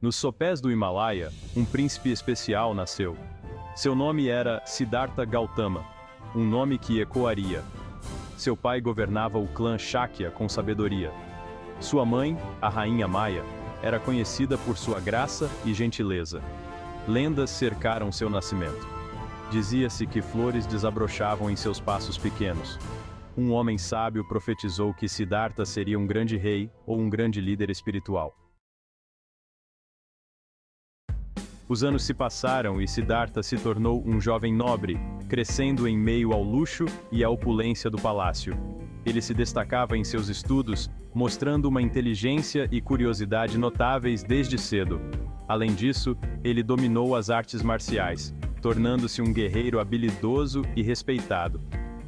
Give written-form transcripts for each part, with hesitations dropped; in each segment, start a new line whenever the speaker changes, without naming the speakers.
Nos sopés do Himalaia, um príncipe especial nasceu. Seu nome era Siddhartha Gautama, um nome que ecoaria. Seu pai governava o clã Shakya com sabedoria. Sua mãe, a rainha Maya, era conhecida por sua graça e gentileza. Lendas cercaram seu nascimento. Dizia-se que flores desabrochavam em seus passos pequenos. Um homem sábio profetizou que Siddhartha seria um grande rei ou um grande líder espiritual. Os anos se passaram e Siddhartha se tornou um jovem nobre, crescendo em meio ao luxo e à opulência do palácio. Ele se destacava em seus estudos, mostrando uma inteligência e curiosidade notáveis desde cedo. Além disso, ele dominou as artes marciais, tornando-se um guerreiro habilidoso e respeitado.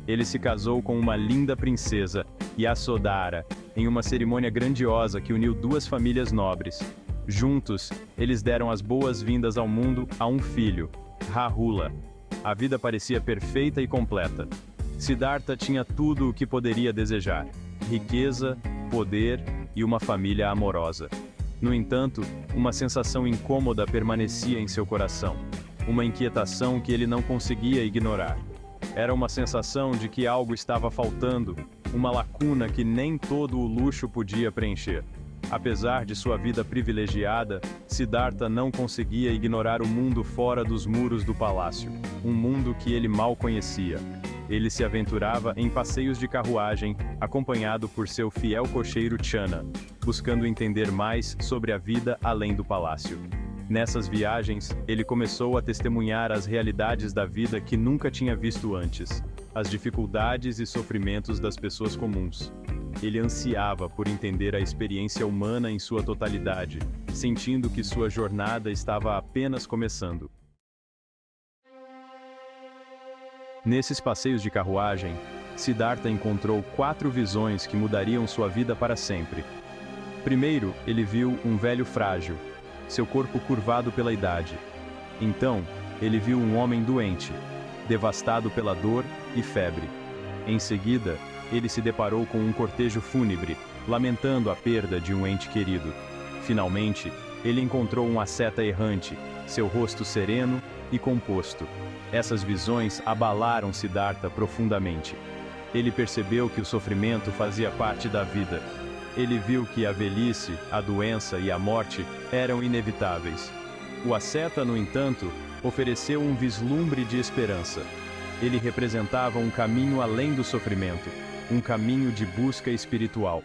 Ele se casou com uma linda princesa, Yasodhara, em uma cerimônia grandiosa que uniu duas famílias nobres. Juntos, eles deram as boas-vindas ao mundo a um filho, Rahula. A vida parecia perfeita e completa. Siddhartha tinha tudo o que poderia desejar: riqueza, poder e uma família amorosa. No entanto, uma sensação incômoda permanecia em seu coração. Uma inquietação que ele não conseguia ignorar. Era uma sensação de que algo estava faltando, uma lacuna que nem todo o luxo podia preencher. Apesar de sua vida privilegiada, Siddhartha não conseguia ignorar o mundo fora dos muros do palácio, um mundo que ele mal conhecia. Ele se aventurava em passeios de carruagem, acompanhado por seu fiel cocheiro Channa, buscando entender mais sobre a vida além do palácio. Nessas viagens, ele começou a testemunhar as realidades da vida que nunca tinha visto antes, as dificuldades e sofrimentos das pessoas comuns. Ele ansiava por entender a experiência humana em sua totalidade, sentindo que sua jornada estava apenas começando. Nesses passeios de carruagem, Siddhartha encontrou 4 visões que mudariam sua vida para sempre. Primeiro, ele viu um velho frágil, seu corpo curvado pela idade. Então, ele viu um homem doente, devastado pela dor e febre. Em seguida, ele se deparou com um cortejo fúnebre, lamentando a perda de um ente querido. Finalmente, ele encontrou um asceta errante, seu rosto sereno e composto. Essas visões abalaram Siddhartha profundamente. Ele percebeu que o sofrimento fazia parte da vida. Ele viu que a velhice, a doença e a morte eram inevitáveis. O asceta, no entanto, ofereceu um vislumbre de esperança. Ele representava um caminho além do sofrimento, um caminho de busca espiritual.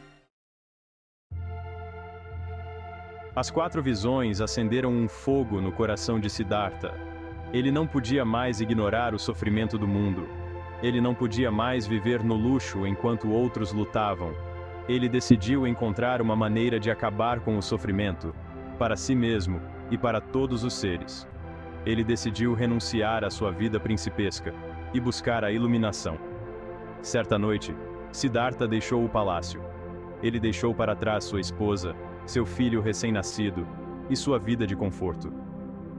As 4 visões acenderam um fogo no coração de Siddhartha. Ele não podia mais ignorar o sofrimento do mundo. Ele não podia mais viver no luxo enquanto outros lutavam. Ele decidiu encontrar uma maneira de acabar com o sofrimento, para si mesmo e para todos os seres. Ele decidiu renunciar à sua vida principesca e buscar a iluminação. Certa noite, Siddhartha deixou o palácio. Ele deixou para trás sua esposa, seu filho recém-nascido e sua vida de conforto.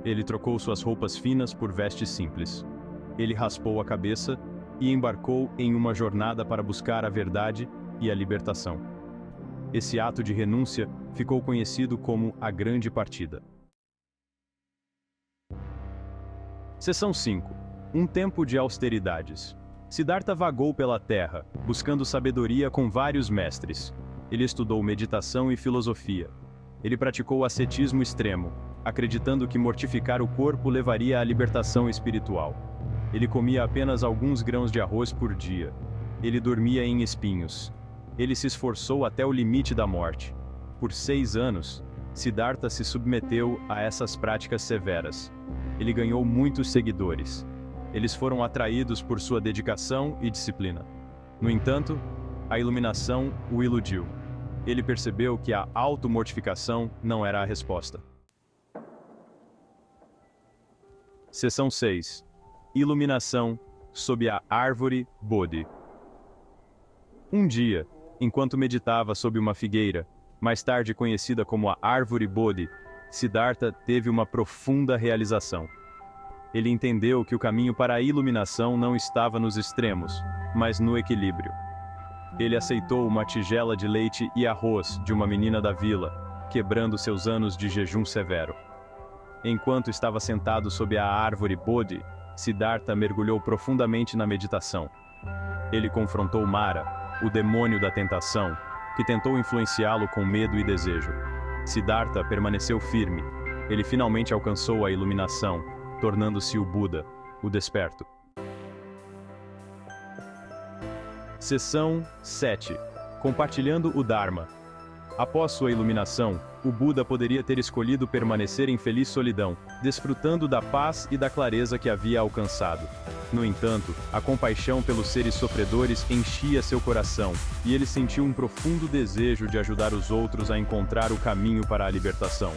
Ele trocou suas roupas finas por vestes simples. Ele raspou a cabeça e embarcou em uma jornada para buscar a verdade e a libertação. Esse ato de renúncia ficou conhecido como a Grande Partida. Seção 5. Um tempo de austeridades. Siddhartha vagou pela terra, buscando sabedoria com vários mestres. Ele estudou meditação e filosofia. Ele praticou ascetismo extremo, acreditando que mortificar o corpo levaria à libertação espiritual. Ele comia apenas alguns grãos de arroz por dia. Ele dormia em espinhos. Ele se esforçou até o limite da morte. Por 6 anos, Siddhartha se submeteu a essas práticas severas. Ele ganhou muitos seguidores. Eles foram atraídos por sua dedicação e disciplina. No entanto, a iluminação o iludiu. Ele percebeu que a automortificação não era a resposta. Seção 6. Iluminação sob a árvore Bodhi. Um dia, enquanto meditava sob uma figueira, mais tarde conhecida como a árvore Bodhi, Siddhartha teve uma profunda realização. Ele entendeu que o caminho para a iluminação não estava nos extremos, mas no equilíbrio. Ele aceitou uma tigela de leite e arroz de uma menina da vila, quebrando seus anos de jejum severo. Enquanto estava sentado sob a árvore Bodhi, Siddhartha mergulhou profundamente na meditação. Ele confrontou Mara, o demônio da tentação, que tentou influenciá-lo com medo e desejo. Siddhartha permaneceu firme. Ele finalmente alcançou a iluminação, tornando-se o Buda, o desperto. Seção 7. Compartilhando o Dharma. Após sua iluminação, o Buda poderia ter escolhido permanecer em feliz solidão, desfrutando da paz e da clareza que havia alcançado. No entanto, a compaixão pelos seres sofredores enchia seu coração, e ele sentiu um profundo desejo de ajudar os outros a encontrar o caminho para a libertação.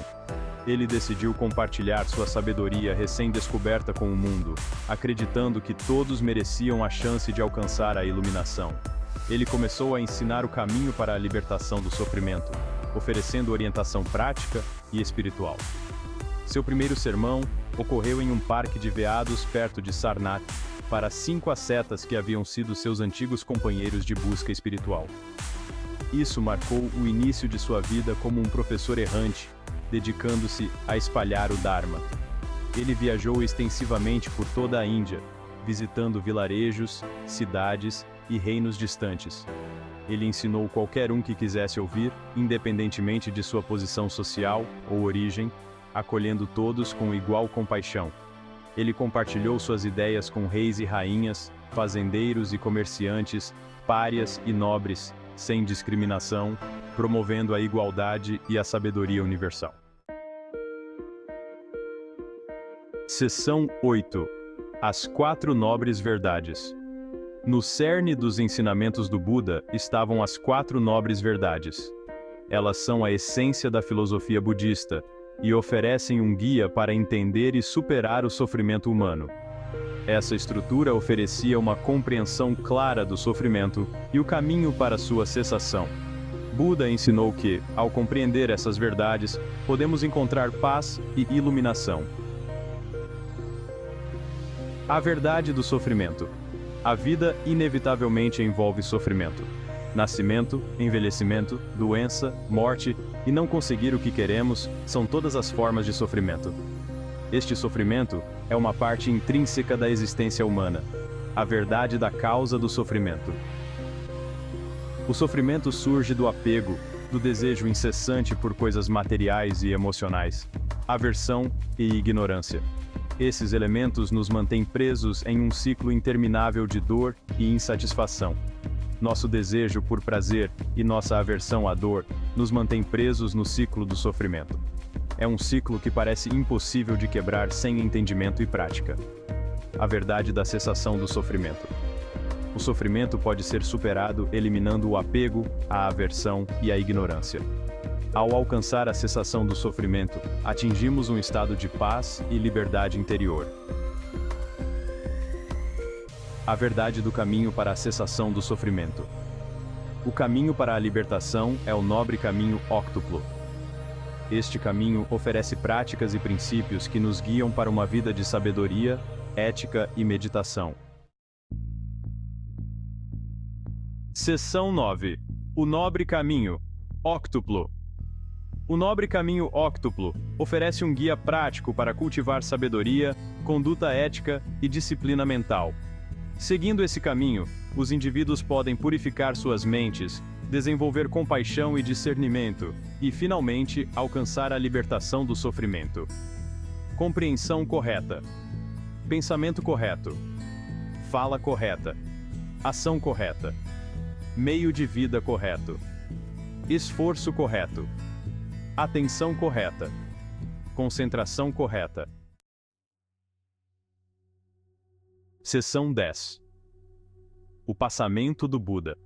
Ele decidiu compartilhar sua sabedoria recém-descoberta com o mundo, acreditando que todos mereciam a chance de alcançar a iluminação. Ele começou a ensinar o caminho para a libertação do sofrimento, oferecendo orientação prática e espiritual. Seu primeiro sermão ocorreu em um parque de veados perto de Sarnath, para 5 ascetas que haviam sido seus antigos companheiros de busca espiritual. Isso marcou o início de sua vida como um professor errante, dedicando-se a espalhar o Dharma. Ele viajou extensivamente por toda a Índia, visitando vilarejos, cidades e reinos distantes. Ele ensinou qualquer um que quisesse ouvir, independentemente de sua posição social ou origem, acolhendo todos com igual compaixão. Ele compartilhou suas ideias com reis e rainhas, fazendeiros e comerciantes, párias e nobres, sem discriminação, promovendo a igualdade e a sabedoria universal. Seção 8. As 4 nobres verdades. No cerne dos ensinamentos do Buda estavam as 4 nobres verdades. Elas são a essência da filosofia budista e oferecem um guia para entender e superar o sofrimento humano. Essa estrutura oferecia uma compreensão clara do sofrimento e o caminho para sua cessação. Buda ensinou que, ao compreender essas verdades, podemos encontrar paz e iluminação. A verdade do sofrimento. A vida inevitavelmente envolve sofrimento. Nascimento, envelhecimento, doença, morte e não conseguir o que queremos são todas as formas de sofrimento. Este sofrimento é uma parte intrínseca da existência humana, a verdade da causa do sofrimento. O sofrimento surge do apego, do desejo incessante por coisas materiais e emocionais, aversão e ignorância. Esses elementos nos mantêm presos em um ciclo interminável de dor e insatisfação. Nosso desejo por prazer e nossa aversão à dor nos mantém presos no ciclo do sofrimento. É um ciclo que parece impossível de quebrar sem entendimento e prática. A verdade da cessação do sofrimento. O sofrimento pode ser superado eliminando o apego, a aversão e a ignorância. Ao alcançar a cessação do sofrimento, atingimos um estado de paz e liberdade interior. A verdade do caminho para a cessação do sofrimento. O caminho para a libertação é o nobre caminho óctuplo. Este caminho oferece práticas e princípios que nos guiam para uma vida de sabedoria, ética e meditação. Seção 9. O nobre caminho óctuplo. O nobre caminho óctuplo oferece um guia prático para cultivar sabedoria, conduta ética e disciplina mental. Seguindo esse caminho, os indivíduos podem purificar suas mentes, desenvolver compaixão e discernimento, e, finalmente, alcançar a libertação do sofrimento. Compreensão correta. Pensamento correto. Fala correta. Ação correta. Meio de vida correto. Esforço correto. Atenção correta. Concentração correta. Seção 10. O passamento do Buda.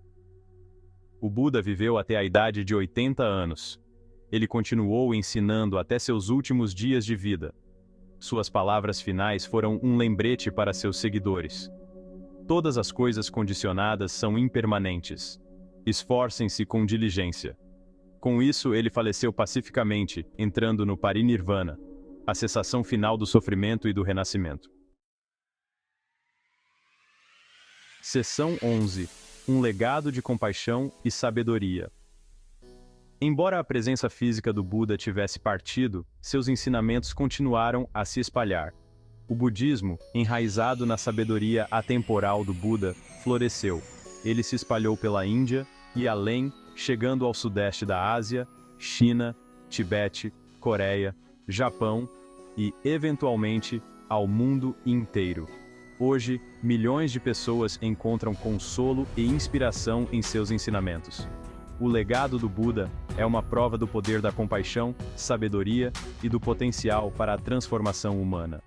O Buda viveu até a idade de 80 anos. Ele continuou ensinando até seus últimos dias de vida. Suas palavras finais foram um lembrete para seus seguidores. Todas as coisas condicionadas são impermanentes. Esforcem-se com diligência. Com isso, ele faleceu pacificamente, entrando no Parinirvana, a cessação final do sofrimento e do renascimento. Seção 11. Um legado de compaixão e sabedoria. Embora a presença física do Buda tivesse partido, seus ensinamentos continuaram a se espalhar. O budismo, enraizado na sabedoria atemporal do Buda, floresceu. Ele se espalhou pela Índia e além, chegando ao sudeste da Ásia, China, Tibete, Coreia, Japão e, eventualmente, ao mundo inteiro. Hoje, milhões de pessoas encontram consolo e inspiração em seus ensinamentos. O legado do Buda é uma prova do poder da compaixão, sabedoria e do potencial para a transformação humana.